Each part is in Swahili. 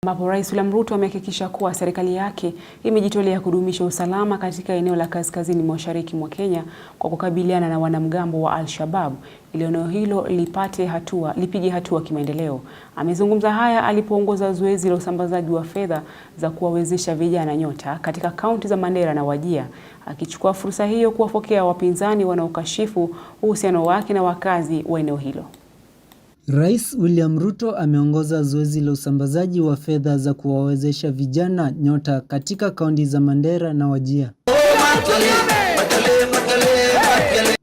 Ambapo Rais William Ruto amehakikisha kuwa serikali yake imejitolea kudumisha usalama katika eneo la kaskazini mashariki mwa Kenya kwa kukabiliana na wanamgambo wa Al-Shabaab ili eneo hilo lipige hatua kimaendeleo. Amezungumza haya alipoongoza zoezi la usambazaji wa fedha za kuwawezesha vijana nyota katika kaunti za Mandera na Wajir, akichukua fursa hiyo kuwapokea wapinzani wanaokashifu uhusiano wake na wakazi wa eneo hilo. Rais William Ruto ameongoza zoezi la usambazaji wa fedha za kuwawezesha vijana nyota katika kaunti za Mandera na Wajir.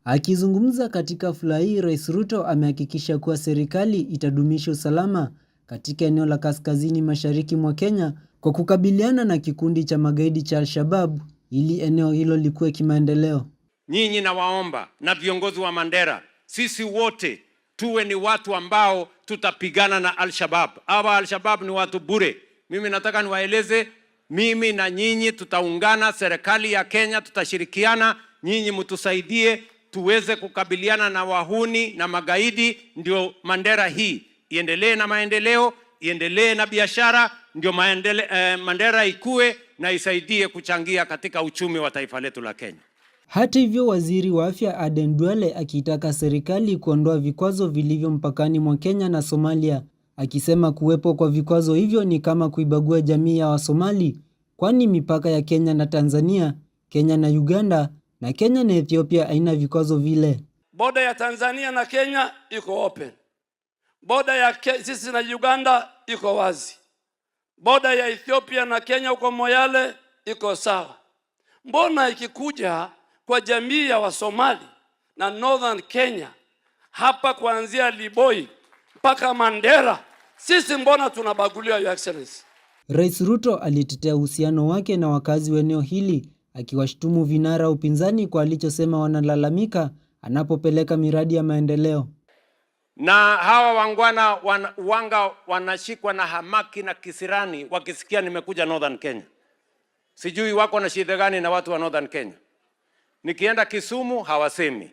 Akizungumza katika hafla hii, Rais Ruto amehakikisha kuwa serikali itadumisha usalama katika eneo la kaskazini mashariki mwa Kenya kwa kukabiliana na kikundi cha magaidi cha Al-Shabaab ili eneo hilo likuwe kimaendeleo. Nyinyi nawaomba na viongozi wa Mandera, sisi wote tuwe ni watu ambao tutapigana na Al-Shabaab. Hawa Al-Shabaab ni watu bure. Mimi nataka niwaeleze, mimi na nyinyi tutaungana, serikali ya Kenya tutashirikiana, nyinyi mtusaidie tuweze kukabiliana na wahuni na magaidi, ndio Mandera hii iendelee na maendeleo, iendelee na biashara, ndio Mandera ikue na isaidie kuchangia katika uchumi wa taifa letu la Kenya. Hata hivyo, waziri wa afya Aden Duale akitaka serikali kuondoa vikwazo vilivyo mpakani mwa Kenya na Somalia, akisema kuwepo kwa vikwazo hivyo ni kama kuibagua jamii ya Wasomali, kwani mipaka ya Kenya na Tanzania, Kenya na Uganda na Kenya na Ethiopia haina vikwazo vile. Boda ya Tanzania na Kenya iko open. Boda ya sisi na Uganda iko wazi. Boda ya Ethiopia na Kenya uko Moyale iko sawa. Mbona ikikuja kwa jamii ya Wasomali na Northern Kenya, hapa kuanzia Liboi mpaka Mandera, sisi mbona tunabaguliwa, Your Excellency? Rais Ruto alitetea uhusiano wake na wakazi wa eneo hili, akiwashtumu vinara upinzani kwa alichosema wanalalamika anapopeleka miradi ya maendeleo. Na hawa wangwana wanashikwa na hamaki na kisirani wakisikia nimekuja Northern Kenya. Sijui wako na shida gani na watu wa Northern Kenya. Nikienda Kisumu hawasemi,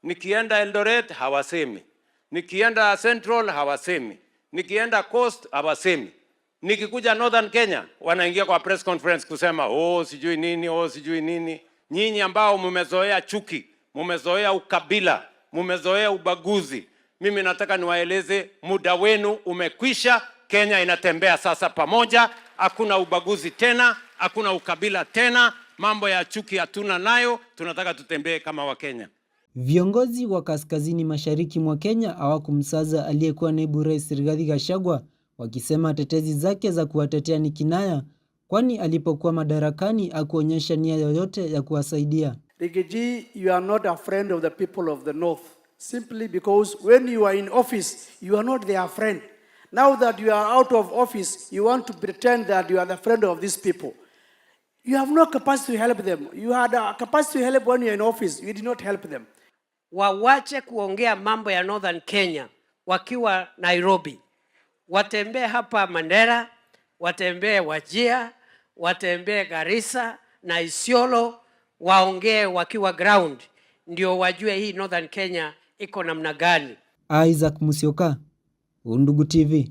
nikienda Eldoret hawasemi, nikienda Central hawasemi, nikienda Coast hawasemi. Nikikuja Northern Kenya wanaingia kwa press conference kusema sijui nini, sijui nini. Nyinyi ambao mumezoea chuki, mumezoea ukabila, mumezoea ubaguzi, mimi nataka niwaeleze muda wenu umekwisha. Kenya inatembea sasa pamoja, hakuna ubaguzi tena, hakuna ukabila tena, mambo ya chuki hatuna nayo, tunataka tutembee kama Wakenya. Viongozi wa kaskazini mashariki mwa Kenya hawakumsaza aliyekuwa naibu rais Rigathi Gachagua, wakisema tetezi zake za kuwatetea ni kinaya, kwani alipokuwa madarakani hakuonyesha nia yoyote ya kuwasaidia. Rigathi, you are not a friend of the people of the North, simply because when you are in office, you are not their friend. Now that you are out of office, you want to pretend that you are the friend of these people. You have no capacity to help them. You had a capacity to help when you are in office. You did not help them. Wawache kuongea mambo ya Northern Kenya wakiwa Nairobi. Watembee hapa Mandera, watembee Wajir, watembee Garissa na Isiolo, waongee wakiwa ground, ndio wajue hii Northern Kenya iko namna gani. Isaac Musyoka, Undugu TV.